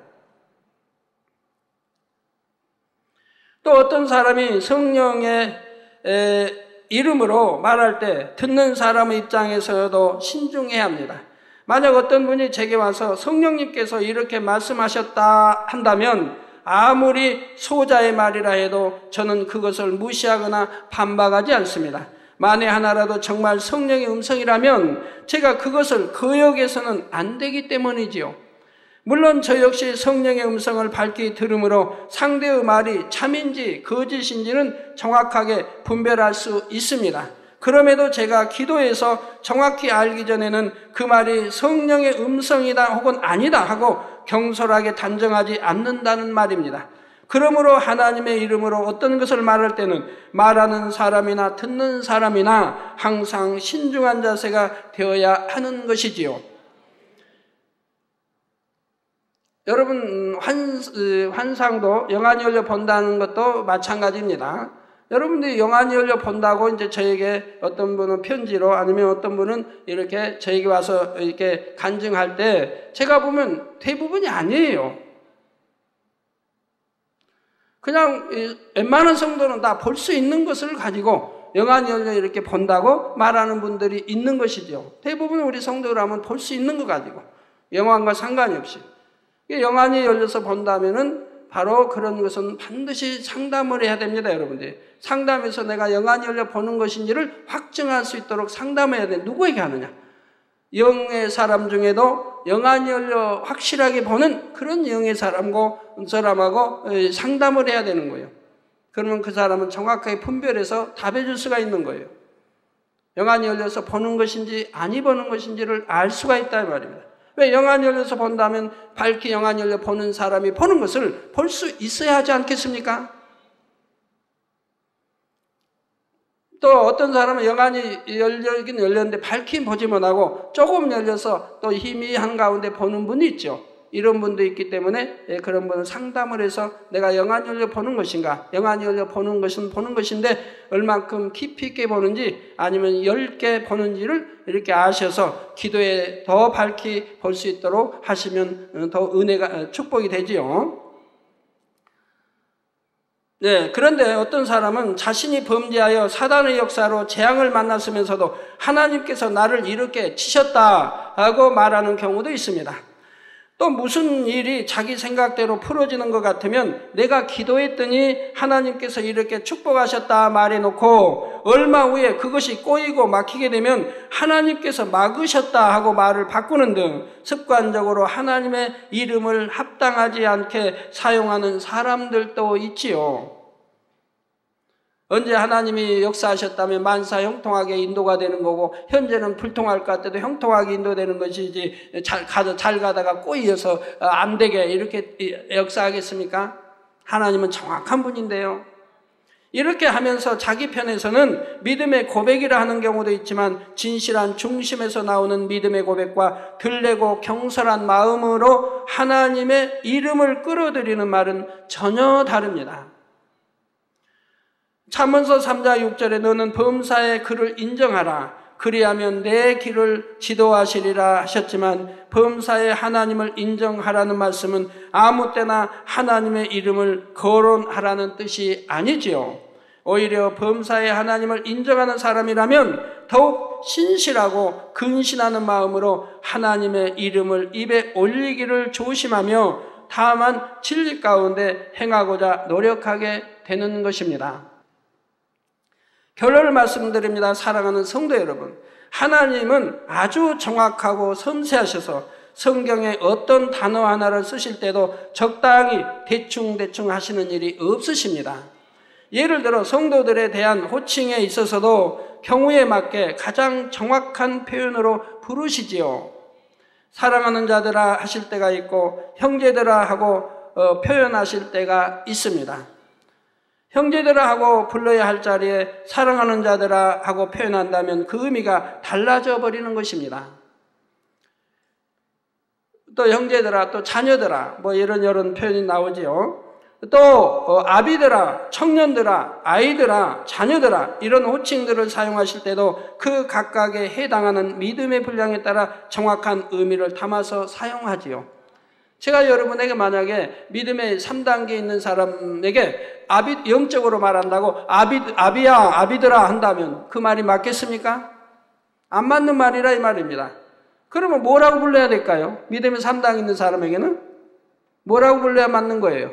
또 어떤 사람이 성령의 이름으로 말할 때 듣는 사람의 입장에서도 신중해야 합니다. 만약 어떤 분이 제게 와서 성령님께서 이렇게 말씀하셨다 한다면 아무리 소자의 말이라 해도 저는 그것을 무시하거나 반박하지 않습니다. 만에 하나라도 정말 성령의 음성이라면 제가 그것을 거역해서는 안 되기 때문이지요. 물론 저 역시 성령의 음성을 밝히 들음으로 상대의 말이 참인지 거짓인지는 정확하게 분별할 수 있습니다. 그럼에도 제가 기도해서 정확히 알기 전에는 그 말이 성령의 음성이다 혹은 아니다 하고 경솔하게 단정하지 않는다는 말입니다. 그러므로 하나님의 이름으로 어떤 것을 말할 때는 말하는 사람이나 듣는 사람이나 항상 신중한 자세가 되어야 하는 것이지요. 여러분 환상도 영안이 열려 본다는 것도 마찬가지입니다. 여러분들이 영안이 열려 본다고 이제 저에게 어떤 분은 편지로 아니면 어떤 분은 이렇게 저에게 와서 이렇게 간증할 때 제가 보면 대부분이 아니에요. 그냥 웬만한 성도는 다 볼 수 있는 것을 가지고 영안이 열려 이렇게 본다고 말하는 분들이 있는 것이죠. 대부분 우리 성도라면 볼 수 있는 것 가지고 영안과 상관이 없이 영안이 열려서 본다면은 바로 그런 것은 반드시 상담을 해야 됩니다, 여러분들. 상담해서 내가 영안이 열려 보는 것인지를 확증할 수 있도록 상담해야 돼. 누구에게 하느냐? 영의 사람 중에도 영안이 열려 확실하게 보는 그런 영의 사람하고 상담을 해야 되는 거예요. 그러면 그 사람은 정확하게 분별해서 답해 줄 수가 있는 거예요. 영안이 열려서 보는 것인지 아니 보는 것인지를 알 수가 있다 이 말입니다. 왜 영안이 열려서 본다면 밝히 영안이 열려 보는 사람이 보는 것을 볼 수 있어야 하지 않겠습니까? 또 어떤 사람은 영안이 열리긴 열렸는데 밝히 보지 못하고 조금 열려서 또 희미한 가운데 보는 분이 있죠. 이런 분도 있기 때문에 그런 분은 상담을 해서 내가 영안이 열려 보는 것인가, 영안이 열려 보는 것은 보는 것인데 얼만큼 깊이 있게 보는지 아니면 10개 보는지를 이렇게 아셔서 기도에 더 밝히 볼 수 있도록 하시면 더 은혜가 축복이 되지요. 네, 그런데 어떤 사람은 자신이 범죄하여 사단의 역사로 재앙을 만났으면서도 하나님께서 나를 이렇게 치셨다고 말하는 경우도 있습니다. 또 무슨 일이 자기 생각대로 풀어지는 것 같으면 내가 기도했더니 하나님께서 이렇게 축복하셨다 말해놓고 얼마 후에 그것이 꼬이고 막히게 되면 하나님께서 막으셨다 하고 말을 바꾸는 등 습관적으로 하나님의 이름을 합당하지 않게 사용하는 사람들도 있지요. 언제 하나님이 역사하셨다면 만사 형통하게 인도가 되는 거고 현재는 불통할 것 같아도 형통하게 인도되는 것이지 잘 가다가 꼬이어서 안 되게 이렇게 역사하겠습니까? 하나님은 정확한 분인데요. 이렇게 하면서 자기 편에서는 믿음의 고백이라 하는 경우도 있지만 진실한 중심에서 나오는 믿음의 고백과 들레고 경솔한 마음으로 하나님의 이름을 끌어들이는 말은 전혀 다릅니다. 잠언서 3장 6절에 너는 범사의 그를 인정하라. 그리하면 내 길을 지도하시리라 하셨지만 범사의 하나님을 인정하라는 말씀은 아무 때나 하나님의 이름을 거론하라는 뜻이 아니지요. 오히려 범사의 하나님을 인정하는 사람이라면 더욱 신실하고 근신하는 마음으로 하나님의 이름을 입에 올리기를 조심하며 다만 진리 가운데 행하고자 노력하게 되는 것입니다. 결론을 말씀드립니다. 사랑하는 성도 여러분, 하나님은 아주 정확하고 섬세하셔서 성경에 어떤 단어 하나를 쓰실 때도 적당히 대충 하시는 일이 없으십니다. 예를 들어 성도들에 대한 호칭에 있어서도 경우에 맞게 가장 정확한 표현으로 부르시지요. 사랑하는 자들아 하실 때가 있고 형제들아 하고 표현하실 때가 있습니다. 형제들아 하고 불러야 할 자리에 사랑하는 자들아 하고 표현한다면 그 의미가 달라져 버리는 것입니다. 또 형제들아, 또 자녀들아, 뭐 이런 표현이 나오지요. 또 아비들아, 청년들아, 아이들아, 자녀들아 이런 호칭들을 사용하실 때도 그 각각에 해당하는 믿음의 분량에 따라 정확한 의미를 담아서 사용하지요. 제가 여러분에게 만약에 믿음의 3단계에 있는 사람에게 영적으로 말한다고 아비야, 아비들아 한다면 그 말이 맞겠습니까? 안 맞는 말이라 이 말입니다. 그러면 뭐라고 불러야 될까요? 믿음의 3단계에 있는 사람에게는 뭐라고 불러야 맞는 거예요?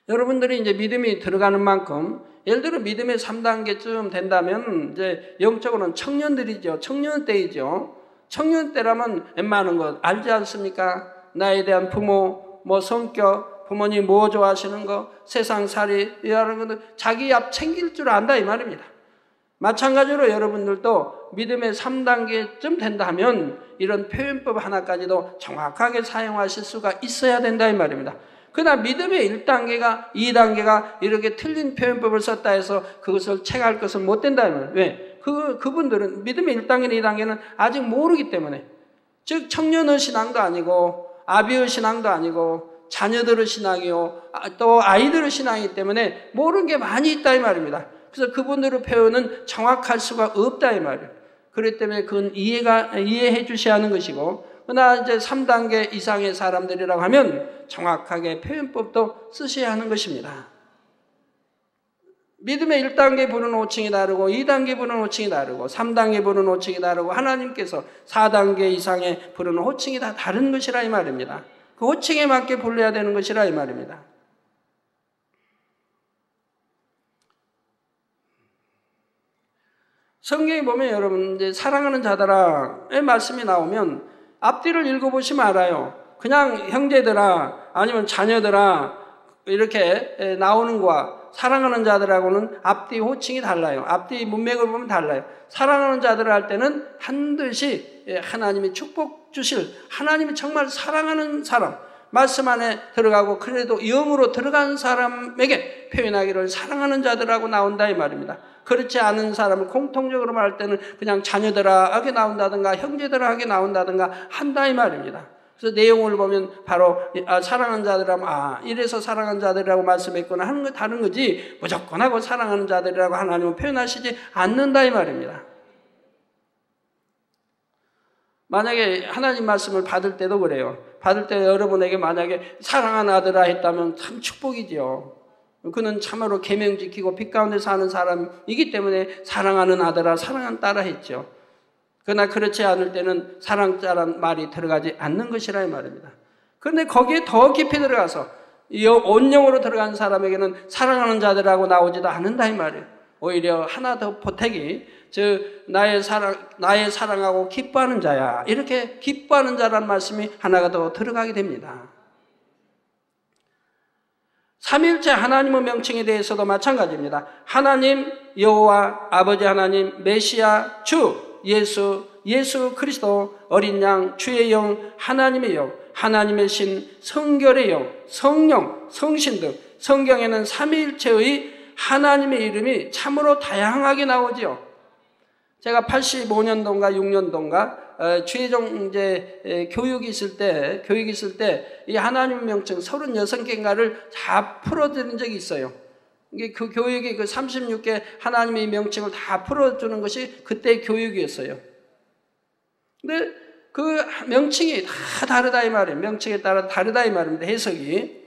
여러분들이 이제 믿음이 들어가는 만큼 예를 들어 믿음의 3단계쯤 된다면 이제 영적으로는 청년들이죠. 청년 때이죠. 청년 때라면 웬만한 것 알지 않습니까? 나에 대한 부모, 뭐 성격, 부모님 뭐 좋아하시는 거, 세상살이 이런 것들 자기 앞 챙길 줄 안다 이 말입니다. 마찬가지로 여러분들도 믿음의 3단계쯤 된다면 이런 표현법 하나까지도 정확하게 사용하실 수가 있어야 된다 이 말입니다. 그러나 믿음의 1단계가 2단계가 이렇게 틀린 표현법을 썼다 해서 그것을 체크할 것은 못 된다 이 말이에요. 왜? 그분들은 믿음의 1단계나 2단계는 아직 모르기 때문에 즉 청년의 신앙도 아니고 아비의 신앙도 아니고 자녀들의 신앙이요 또 아이들의 신앙이기 때문에 모르는 게 많이 있다 이 말입니다. 그래서 그분들의 표현은 정확할 수가 없다 이 말이에요. 그렇기 때문에 그건 이해해 주셔야 하는 것이고 그러나 이제 3단계 이상의 사람들이라고 하면 정확하게 표현법도 쓰셔야 하는 것입니다. 믿음의 1단계 부르는 호칭이 다르고 2단계 부르는 호칭이 다르고 3단계 부르는 호칭이 다르고 하나님께서 4단계 이상의 부르는 호칭이 다 다른 것이라 이 말입니다. 그 호칭에 맞게 불러야 되는 것이라 이 말입니다. 성경에 보면 여러분 이제 사랑하는 자들아의 말씀이 나오면 앞뒤를 읽어보시면 알아요. 그냥 형제들아 아니면 자녀들아 이렇게 나오는 거와 사랑하는 자들하고는 앞뒤 호칭이 달라요. 앞뒤 문맥을 보면 달라요. 사랑하는 자들을 할 때는 반드시 하나님이 축복 주실 하나님이 정말 사랑하는 사람 말씀 안에 들어가고 그래도 영으로 들어간 사람에게 표현하기를 사랑하는 자들하고 나온다 이 말입니다. 그렇지 않은 사람을 공통적으로 말할 때는 그냥 자녀들아 하게 나온다든가 형제들아 하게 나온다든가 한다 이 말입니다. 그래서 내용을 보면 바로 사랑하는 자들이라면 이래서 사랑하는 자들이라고 말씀했구나 하는 거 다른 거지 무조건 하고 사랑하는 자들이라고 하나님은 표현하시지 않는다 이 말입니다. 만약에 하나님 말씀을 받을 때도 그래요. 받을 때 여러분에게 만약에 사랑하는 아들아 했다면 참 축복이지요. 그는 참으로 계명 지키고 빛 가운데 사는 사람이기 때문에 사랑하는 아들아 사랑하는 딸아 했죠. 그러나 그렇지 않을 때는 사랑자란 말이 들어가지 않는 것이라 이 말입니다. 그런데 거기에 더 깊이 들어가서 온영으로 들어간 사람에게는 사랑하는 자들하고 나오지도 않는다 이 말이에요. 오히려 하나 더 보태기, 즉 나의 사랑하고 기뻐하는 자야, 이렇게 기뻐하는 자라는 말씀이 하나가 더 들어가게 됩니다. 삼위일체 하나님의 명칭에 대해서도 마찬가지입니다. 하나님 여호와, 아버지 하나님, 메시아, 주 예수 그리스도, 어린 양, 주의 영, 하나님의 영, 하나님의 신, 성결의 영, 성령, 성신 등 성경에는 삼위일체의 하나님의 이름이 참으로 다양하게 나오지요. 제가 85년도인가 6년도인가 주의종 이제 교육이 있을 때 이 하나님의 명칭 36개인가를 다 풀어드린 적이 있어요. 이게 그 교육이 그 36개 하나님의 명칭을 다 풀어주는 것이 그때 교육이었어요. 근데 그 명칭이 다 다르다 이 말이에요. 명칭에 따라 다르다 이 말입니다. 해석이.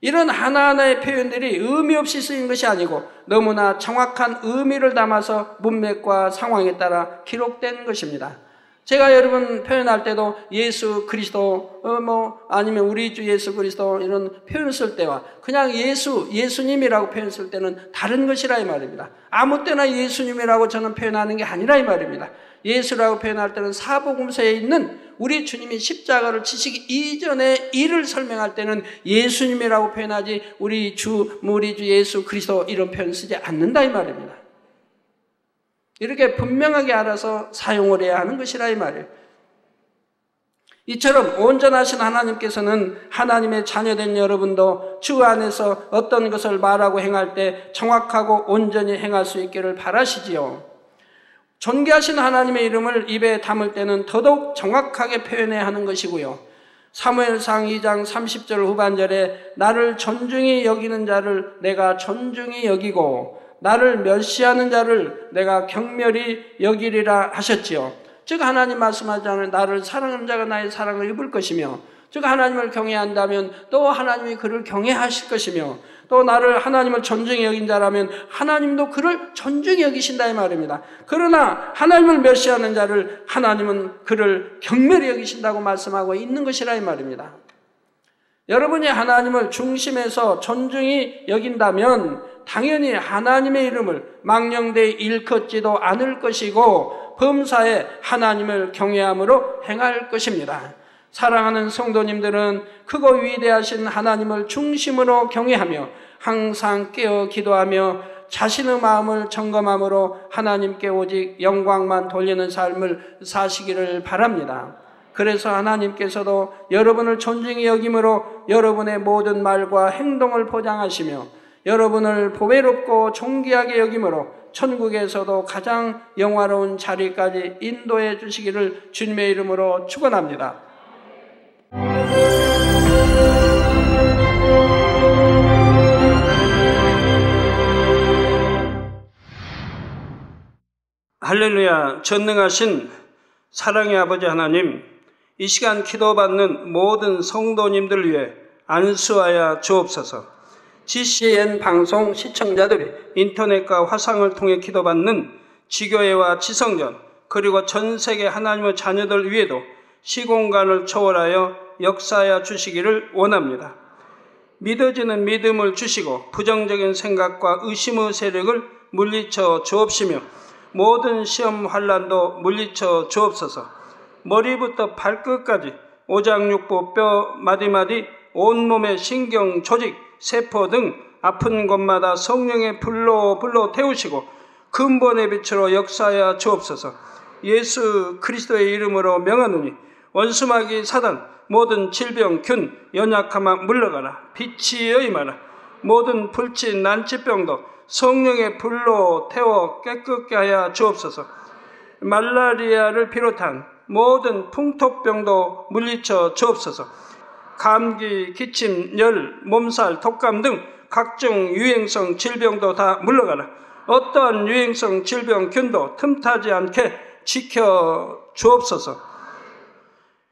이런 하나하나의 표현들이 의미 없이 쓰인 것이 아니고 너무나 정확한 의미를 담아서 문맥과 상황에 따라 기록된 것입니다. 제가 여러분 표현할 때도 예수 그리스도 아니면 우리 주 예수 그리스도 이런 표현을 쓸 때와 그냥 예수님이라고 표현 쓸 때는 다른 것이라 이 말입니다. 아무 때나 예수님이라고 저는 표현하는 게 아니라 이 말입니다. 예수라고 표현할 때는 사복음서에 있는 우리 주님이 십자가를 지시기 이전의 일을 설명할 때는 예수님이라고 표현하지 우리 주 예수 그리스도 이런 표현 쓰지 않는다 이 말입니다. 이렇게 분명하게 알아서 사용을 해야 하는 것이라 이 말이에요. 이처럼 온전하신 하나님께서는 하나님의 자녀된 여러분도 주 안에서 어떤 것을 말하고 행할 때 정확하고 온전히 행할 수 있기를 바라시지요. 존귀하신 하나님의 이름을 입에 담을 때는 더더욱 정확하게 표현해야 하는 것이고요. 사무엘상 2장 30절 후반절에 나를 존중히 여기는 자를 내가 존중히 여기고 나를 멸시하는 자를 내가 경멸히 여기리라 하셨지요. 즉 하나님 말씀하자면 나를 사랑하는 자가 나의 사랑을 입을 것이며 즉 하나님을 경외한다면 또 하나님이 그를 경외하실 것이며 또 나를 하나님을 존중히 여긴 자라면 하나님도 그를 존중히 여기신다 이 말입니다. 그러나 하나님을 멸시하는 자를 하나님은 그를 경멸히 여기신다고 말씀하고 있는 것이라 이 말입니다. 여러분이 하나님을 중심에서 존중히 여긴다면 당연히 하나님의 이름을 망령되이 일컫지도 않을 것이고 범사에 하나님을 경외함으로 행할 것입니다. 사랑하는 성도님들은 크고 위대하신 하나님을 중심으로 경외하며 항상 깨어 기도하며 자신의 마음을 점검함으로 하나님께 오직 영광만 돌리는 삶을 사시기를 바랍니다. 그래서 하나님께서도 여러분을 존중히 여김으로 여러분의 모든 말과 행동을 보장하시며 여러분을 보배롭고 존귀하게 여김으로 천국에서도 가장 영화로운 자리까지 인도해 주시기를 주님의 이름으로 축원합니다. 할렐루야. 전능하신 사랑의 아버지 하나님, 이 시간 기도받는 모든 성도님들 위해 안수하여 주옵소서. GCN 방송 시청자들이 인터넷과 화상을 통해 기도받는 지교회와 지성전 그리고 전 세계 하나님의 자녀들 위에도 시공간을 초월하여 역사하여 주시기를 원합니다. 믿어지는 믿음을 주시고 부정적인 생각과 의심의 세력을 물리쳐 주옵시며 모든 시험 환난도 물리쳐 주옵소서. 머리부터 발끝까지 오장육부 뼈 마디마디 온몸의 신경 조직 세포 등 아픈 곳마다 성령의 불로 태우시고 근본의 빛으로 역사하여 주옵소서. 예수 그리스도의 이름으로 명하노니 원수마귀 사단 모든 질병 균 연약함아 물러가라. 빛이 여임하라. 모든 불친 난치병도 성령의 불로 태워 깨끗게 하여 주옵소서. 말라리아를 비롯한 모든 풍토병도 물리쳐 주옵소서. 감기, 기침, 열, 몸살, 독감 등 각종 유행성 질병도 다 물러가라. 어떠한 유행성 질병균도 틈타지 않게 지켜 주옵소서.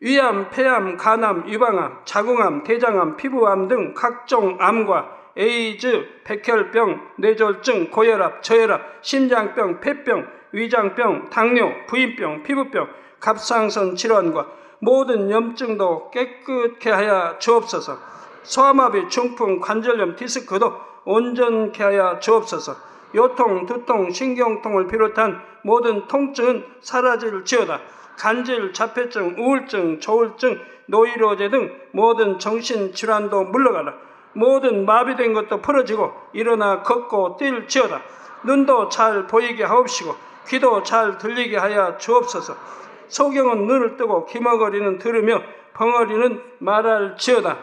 위암, 폐암, 간암, 유방암, 자궁암, 대장암, 피부암 등 각종 암과 에이즈, 백혈병, 뇌졸중, 고혈압, 저혈압, 심장병, 폐병, 위장병, 당뇨, 부인병, 피부병, 갑상선 질환과 모든 염증도 깨끗게 하여 주옵소서. 소아마비, 중풍, 관절염, 디스크도 온전케 하여 주옵소서. 요통, 두통, 신경통을 비롯한 모든 통증은 사라질지어다. 간질, 자폐증, 우울증, 조울증, 노이로제 등 모든 정신질환도 물러가라. 모든 마비된 것도 풀어지고 일어나 걷고 뛸지어다. 눈도 잘 보이게 하옵시고 귀도 잘 들리게 하여 주옵소서. 소경은 눈을 뜨고 기머거리는 들으며 벙어리는 말할지어다.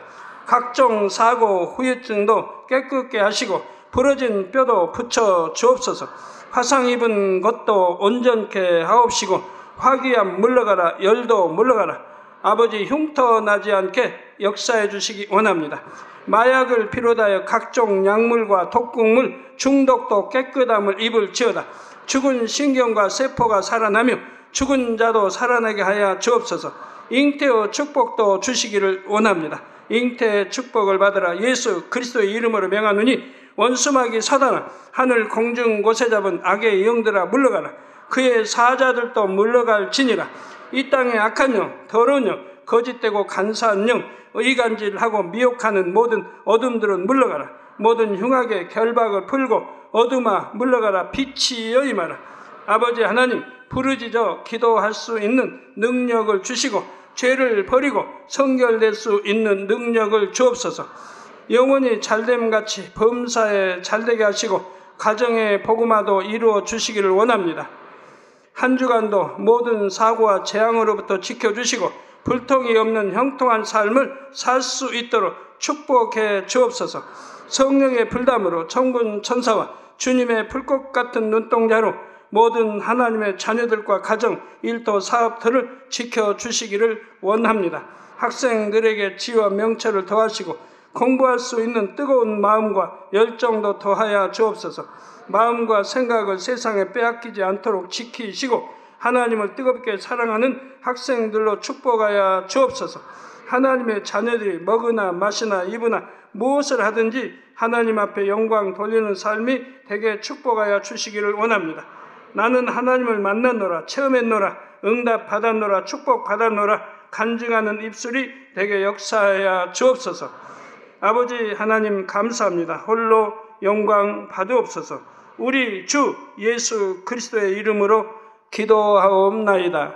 각종 사고, 후유증도 깨끗게 하시고 부러진 뼈도 붙여 주옵소서. 화상 입은 것도 온전케 하옵시고 화기암 물러가라. 열도 물러가라. 아버지 흉터 나지 않게 역사해 주시기 원합니다. 마약을 비롯하여 각종 약물과 독극물, 중독도 깨끗함을 입을지어다. 죽은 신경과 세포가 살아나며 죽은 자도 살아나게 하여 주옵소서. 잉태의 축복도 주시기를 원합니다. 잉태의 축복을 받으라. 예수 그리스도의 이름으로 명하노니 원수마귀 사단아, 하늘 공중 곳에 잡은 악의 영들아 물러가라. 그의 사자들도 물러갈지니라. 이 땅의 악한 영, 더러운 영, 거짓되고 간사한 영, 의간질하고 미혹하는 모든 어둠들은 물러가라. 모든 흉악의 결박을 풀고 어둠아 물러가라. 빛이여 임하라. 아버지 하나님, 부르짖어 기도할 수 있는 능력을 주시고 죄를 버리고 성결될 수 있는 능력을 주옵소서. 영원히 잘됨같이 범사에 잘되게 하시고 가정의 복음화도 이루어 주시기를 원합니다. 한 주간도 모든 사고와 재앙으로부터 지켜주시고 불통이 없는 형통한 삶을 살 수 있도록 축복해 주옵소서. 성령의 불담으로 천군 천사와 주님의 불꽃 같은 눈동자로 모든 하나님의 자녀들과 가정, 일도, 사업들을 지켜주시기를 원합니다. 학생들에게 지혜와 명철을 더하시고 공부할 수 있는 뜨거운 마음과 열정도 더하여 주옵소서. 마음과 생각을 세상에 빼앗기지 않도록 지키시고 하나님을 뜨겁게 사랑하는 학생들로 축복하여 주옵소서. 하나님의 자녀들이 먹으나 마시나 입으나 무엇을 하든지 하나님 앞에 영광 돌리는 삶이 되게 축복하여 주시기를 원합니다. 나는 하나님을 만났노라, 체험했노라, 응답 받았노라, 축복 받았노라 간증하는 입술이 되게 역사하여 주옵소서. 아버지 하나님 감사합니다. 홀로 영광 받으옵소서. 우리 주 예수 그리스도의 이름으로 기도하옵나이다.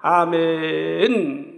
아멘.